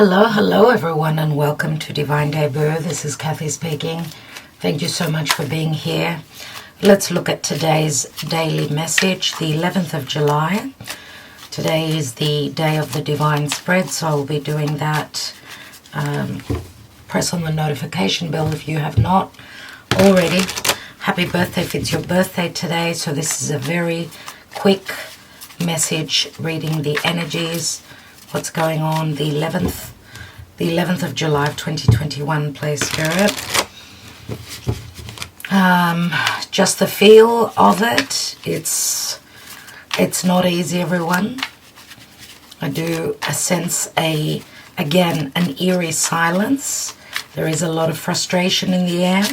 Hello everyone, and welcome to Divine Debut. This is Kathy speaking. Thank you so much for being here. Let's look at today's daily message, the 11th of July. Today is the day of the Divine Spread, so I'll be doing that. Press on the notification bell if you have not already. Happy birthday if it's your birthday today. So this is a very quick message reading the energies, what's going on, the 11th of July of 2021, please Spirit. Just the feel of it, it's not easy, everyone. I do sense again an eerie silence. There is a lot of frustration in the air.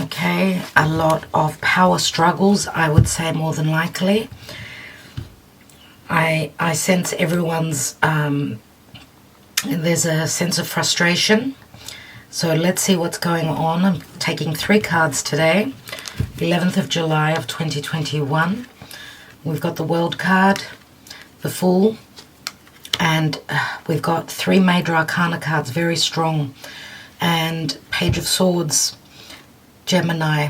Okay, a lot of power struggles, I would say, more than likely. I sense everyone's, there's a sense of frustration. So let's see what's going on. I'm taking 3 cards today. 11th of July of 2021. We've got the World card, the Fool, and we've got 3 Major Arcana cards, very strong. And Page of Swords, Gemini.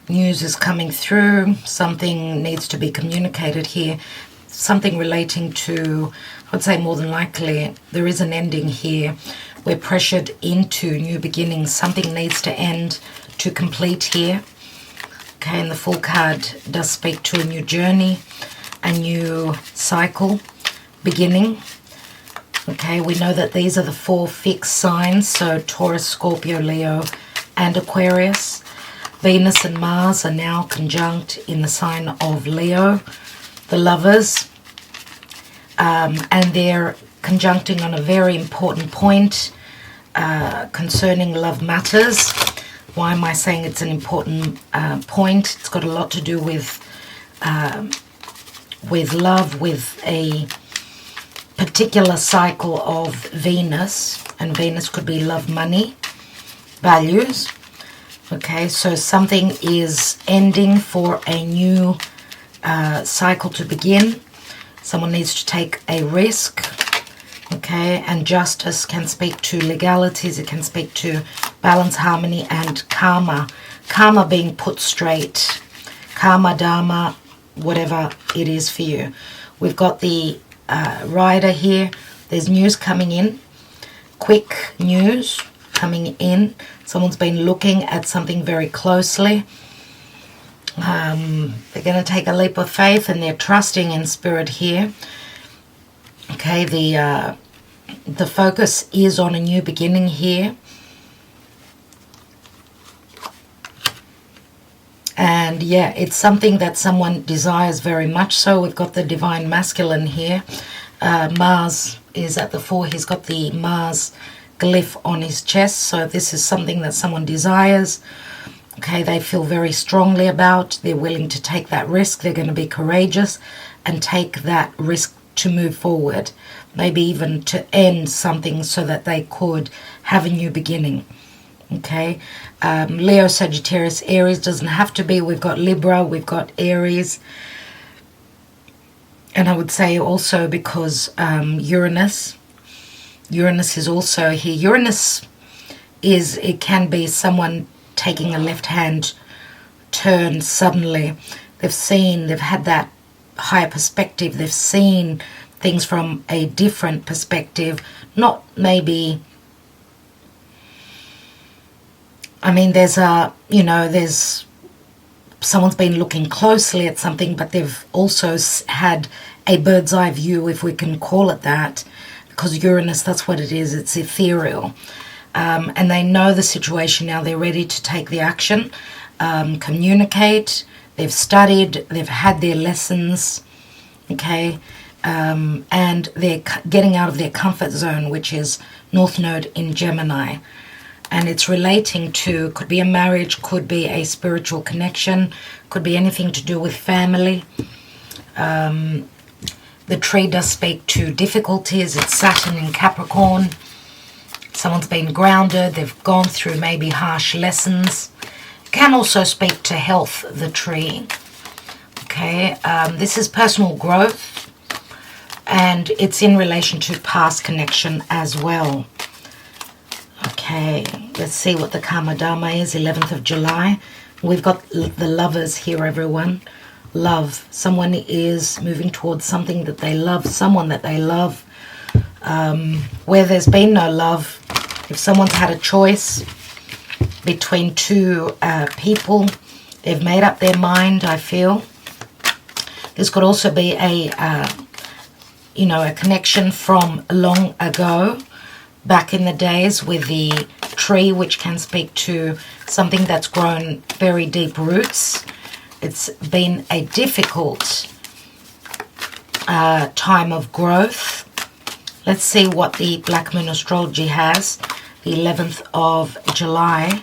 News is coming through. Something needs to be communicated here. Something relating to, I would say more than likely, there is an ending here. We're pressured into new beginnings. Something needs to end to complete here. Okay, and the Fool card does speak to a new journey, a new cycle beginning. Okay, we know that these are the 4 fixed signs, so Taurus, Scorpio, Leo, and Aquarius. Venus and Mars are now conjunct in the sign of Leo, the Lovers, and they're conjuncting on a very important point concerning love matters. Why am I saying it's an important point? It's got a lot to do with love, with a particular cycle of Venus, and Venus could be love, money, values. Okay, so something is ending for a new cycle to begin. Someone needs to take a risk. Okay, and justice can speak to legalities. It can speak to balance, harmony, and karma. Karma being put straight. Karma, dharma, whatever it is for you. We've got the rider here. There's news coming in. Quick news coming in. Someone's been looking at something very closely. They're going to take a leap of faith, and they're trusting in spirit here. Okay, the focus is on a new beginning here. And yeah, it's something that someone desires very much so. We've got the divine masculine here. Mars is at the 4. He's got the Mars glyph on his chest, so this is something that someone desires. Okay, they feel very strongly about. They're willing to take that risk. They're going to be courageous and take that risk to move forward, maybe even to end something so that they could have a new beginning. Okay, Leo, Sagittarius, Aries, doesn't have to be. We've got Libra, we've got Aries, and I would say also because Uranus is also here. Uranus is, it can be someone taking a left-hand turn suddenly. They've had that higher perspective. They've seen things from a different perspective. Not maybe, I mean, there's someone's been looking closely at something, but they've also had a bird's eye view, if we can call it that. Because Uranus, that's what it is. It's ethereal. And they know the situation now. They're ready to take the action, communicate. They've studied. They've had their lessons. Okay. And they're getting out of their comfort zone, which is North Node in Gemini. And it's relating to, could be a marriage, could be a spiritual connection, could be anything to do with family. The tree does speak to difficulties. It's Saturn in Capricorn. Someone's been grounded. They've gone through maybe harsh lessons. It can also speak to health, the tree. Okay, this is personal growth. And it's in relation to past connection as well. Okay, let's see what the Karma Dharma is, 11th of July. We've got the Lovers here, everyone. Love. Someone is moving towards something that they love, someone that they love. Where there's been no love, if someone's had a choice between two people, they've made up their mind, I feel. This could also be a connection from long ago, back in the days with the tree, which can speak to something that's grown very deep roots. It's been a difficult time of growth. Let's see what the Black Moon Astrology has, the 11th of July.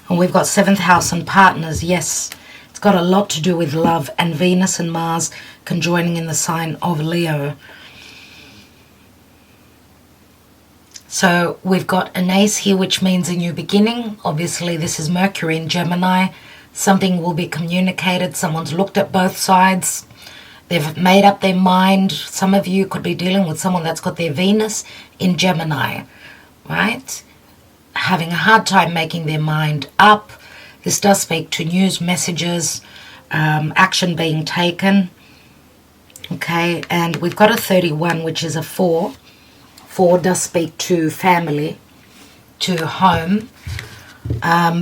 And we've got 7th house and partners. Yes, it's got a lot to do with love and Venus and Mars conjoining in the sign of Leo. So we've got an ace here, which means a new beginning. Obviously, this is Mercury in Gemini. Something will be communicated. Someone's looked at both sides. They've made up their mind. Some of you could be dealing with someone that's got their Venus in Gemini, right? Having a hard time making their mind up. This does speak to news, messages, action being taken. Okay, and we've got a 31, which is a 4. 4 does speak to family, to home.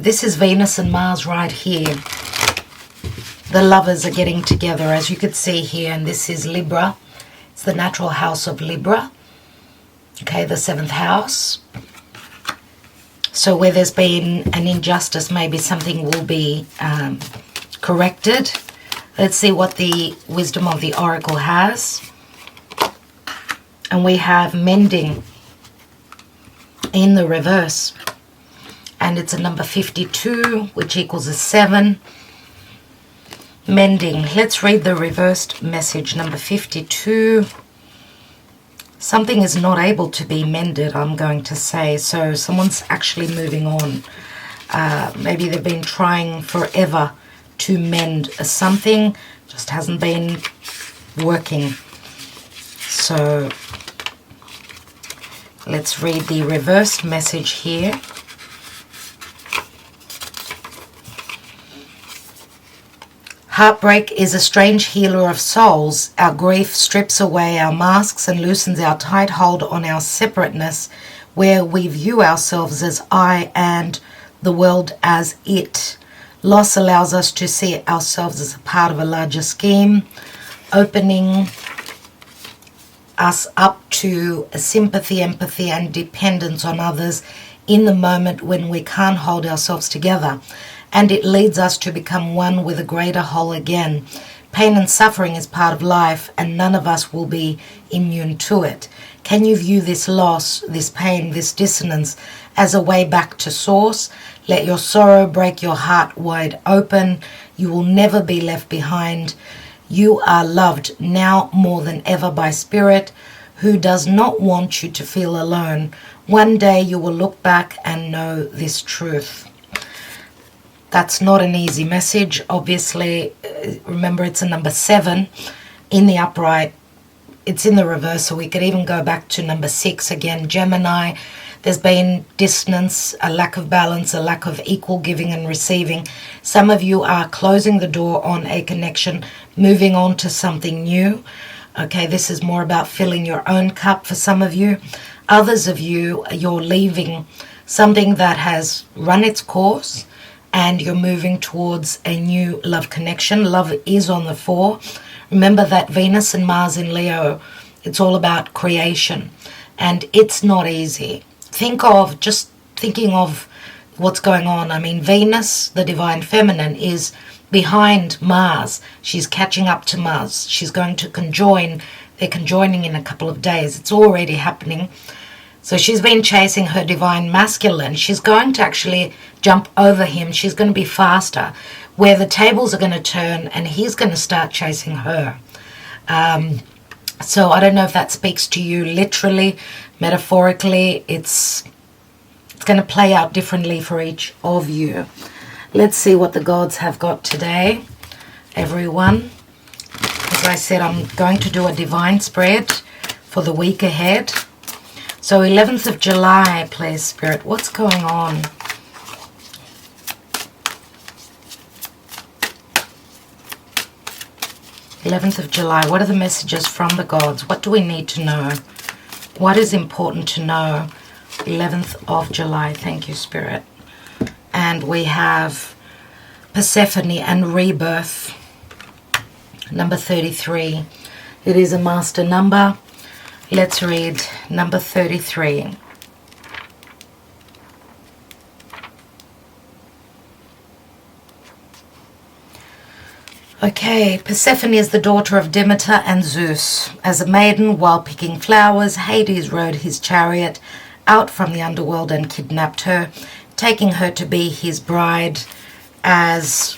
This is Venus and Mars right here. The Lovers are getting together, as you could see here, and this is Libra. It's the natural house of Libra. Okay, the 7th house. So where there's been an injustice, maybe something will be corrected. Let's see what the wisdom of the oracle has. And we have mending in the reverse. And it's a number 52, which equals a 7. Mending. Let's read the reversed message, number 52. Something is not able to be mended, I'm going to say. So someone's actually moving on. Maybe they've been trying forever to mend something, just hasn't been working. So let's read the reversed message here. Heartbreak is a strange healer of souls. Our grief strips away our masks and loosens our tight hold on our separateness, where we view ourselves as I and the world as it. Loss allows us to see ourselves as a part of a larger scheme, opening us up to sympathy, empathy, and dependence on others in the moment when we can't hold ourselves together. And it leads us to become one with a greater whole again. Pain and suffering is part of life, and none of us will be immune to it. Can you view this loss, this pain, this dissonance as a way back to source? Let your sorrow break your heart wide open. You will never be left behind. You are loved now more than ever by Spirit, who does not want you to feel alone. One day you will look back and know this truth. That's not an easy message. Obviously, remember it's a number 7 in the upright. It's in the reverse, so we could even go back to number 6 again, Gemini. There's been dissonance, a lack of balance, a lack of equal giving and receiving. Some of you are closing the door on a connection, moving on to something new. Okay, this is more about filling your own cup for some of you. Others of you, you're leaving something that has run its course, and you're moving towards a new love connection. Love is on the 4. Remember that Venus and Mars in Leo, it's all about creation, and it's not easy. Thinking of what's going on. I mean, Venus, the divine feminine, is behind Mars. She's catching up to Mars. She's going to conjoin. They're conjoining in a couple of days. It's already happening. So she's been chasing her divine masculine. She's going to actually jump over him. She's going to be faster, where the tables are going to turn and he's going to start chasing her. So I don't know if that speaks to you literally, metaphorically. It's going to play out differently for each of you. Let's see what the gods have got today, everyone. As I said, I'm going to do a divine spread for the week ahead. So 11th of July, please, Spirit, what's going on? July, what are the messages from the gods? What do we need to know? What is important to know? 11th of July, thank you, Spirit. And we have Persephone and rebirth, number 33. It is a master number. Let's read number 33. Okay, Persephone is the daughter of Demeter and Zeus. As a maiden, while picking flowers, Hades rode his chariot out from the underworld and kidnapped her, taking her to be his bride as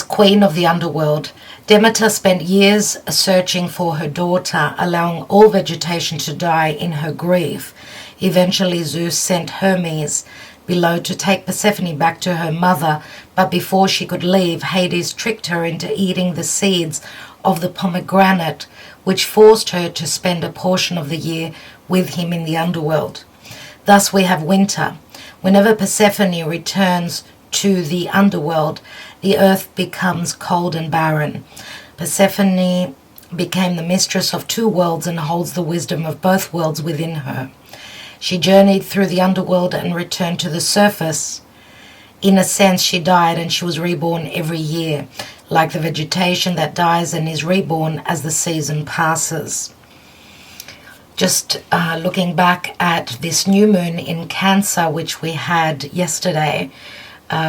queen of the underworld. Demeter spent years searching for her daughter, allowing all vegetation to die in her grief. Eventually, Zeus sent Hermes below to take Persephone back to her mother, but before she could leave, Hades tricked her into eating the seeds of the pomegranate, which forced her to spend a portion of the year with him in the underworld. Thus we have winter. Whenever Persephone returns to the underworld, the earth becomes cold and barren. Persephone became the mistress of two worlds and holds the wisdom of both worlds within her. She journeyed through the underworld and returned to the surface. In a sense, she died and she was reborn every year, like the vegetation that dies and is reborn as the season passes. Just looking back at this new moon in Cancer, which we had yesterday,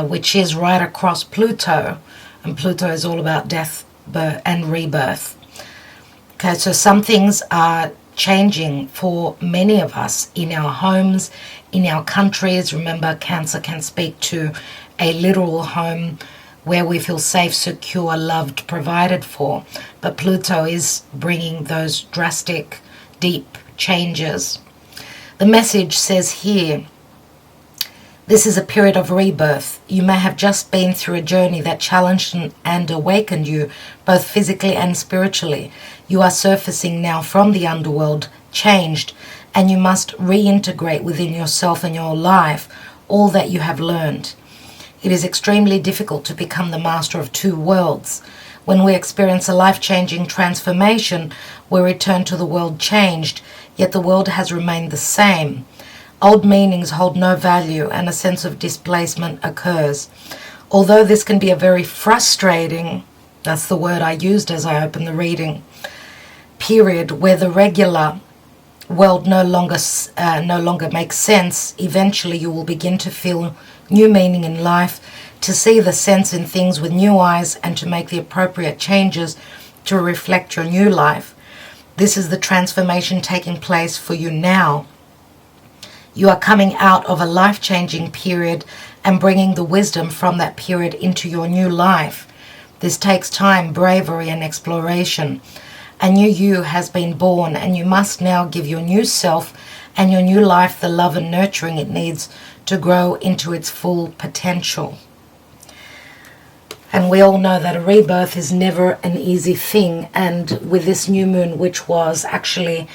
which is right across Pluto, and Pluto is all about death, birth, and rebirth. Okay, so some things are changing for many of us in our homes, in our countries. Remember, Cancer can speak to a literal home where we feel safe, secure, loved, provided for. But Pluto is bringing those drastic, deep changes. The message says here, this is a period of rebirth. You may have just been through a journey that challenged and awakened you, both physically and spiritually. You are surfacing now from the underworld, changed, and you must reintegrate within yourself and your life all that you have learned. It is extremely difficult to become the master of two worlds. When we experience a life-changing transformation, we return to the world changed, yet the world has remained the same. Old meanings hold no value and a sense of displacement occurs. Although this can be a very frustrating, that's the word I used as I opened the reading, period where the regular world no longer makes sense, eventually you will begin to feel new meaning in life, to see the sense in things with new eyes, and to make the appropriate changes to reflect your new life. This is the transformation taking place for you now. You are coming out of a life-changing period and bringing the wisdom from that period into your new life. This takes time, bravery, and exploration. A new you has been born, and you must now give your new self and your new life the love and nurturing it needs to grow into its full potential. And we all know that a rebirth is never an easy thing. And with this new moon, which was actually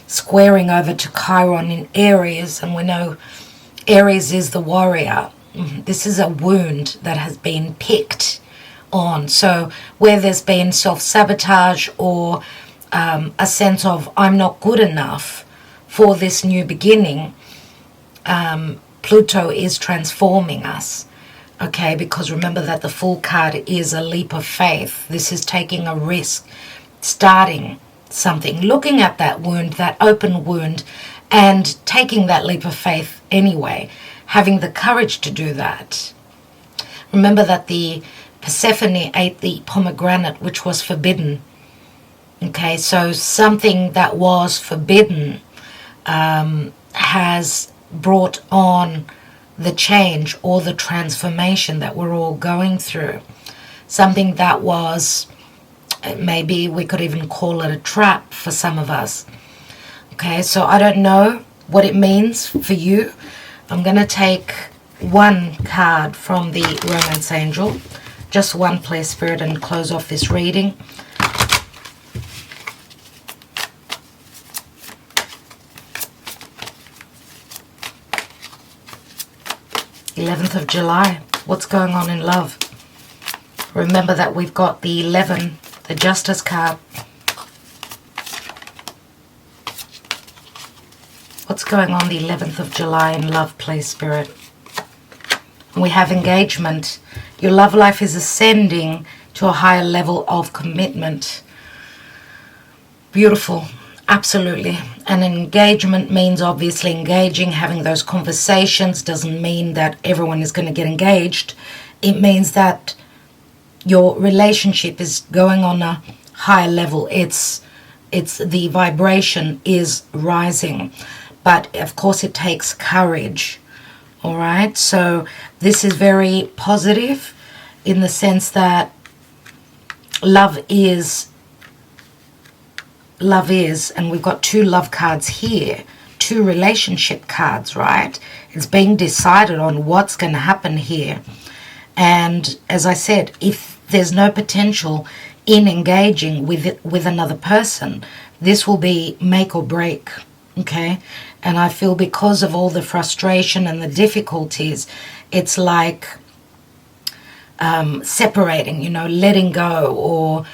squaring over to Chiron in Aries, and we know Aries is the warrior. This is a wound that has been picked on. So where there's been self-sabotage or a sense of I'm not good enough for this new beginning, Pluto is transforming us. Okay, because remember that the Fool card is a leap of faith. This is taking a risk, starting something, looking at that wound, that open wound, and taking that leap of faith anyway, having the courage to do that. Remember that the Persephone ate the pomegranate, which was forbidden. Okay, so something that was forbidden has brought on the change or the transformation that we're all going through. Something that was, maybe we could even call it a trap for some of us. Okay, so I don't know what it means for you. I'm going to take one card from the Romance Angel. Just one, please, Spirit, and close off this reading. 11th of July. What's going on in love? Remember that we've got the 11, the Justice card. What's going on the 11th of July in love, please, Spirit? We have engagement. Your love life is ascending to a higher level of commitment. Beautiful. Absolutely. And engagement means obviously engaging, having those conversations. Doesn't mean that everyone is going to get engaged. It means that your relationship is going on a higher level. It's the vibration is rising. But of course it takes courage. All right. So this is very positive in the sense that love is, and we've got 2 love cards here, 2 relationship cards, right? It's being decided on what's going to happen here. And as I said, if there's no potential in engaging with another person, this will be make or break, okay? And I feel because of all the frustration and the difficulties, it's like separating, letting go, or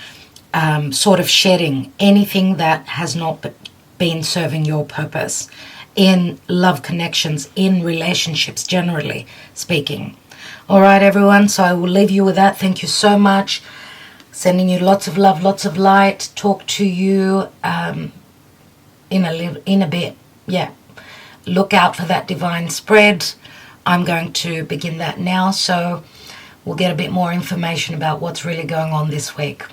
sort of shedding anything that has not been serving your purpose in love connections, in relationships, generally speaking. All right, everyone. So I will leave you with that. Thank you so much. Sending you lots of love, lots of light. Talk to you in a bit. Yeah. Look out for that divine spread. I'm going to begin that now. So we'll get a bit more information about what's really going on this week.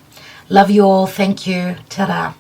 Love you all. Thank you. Ta-da.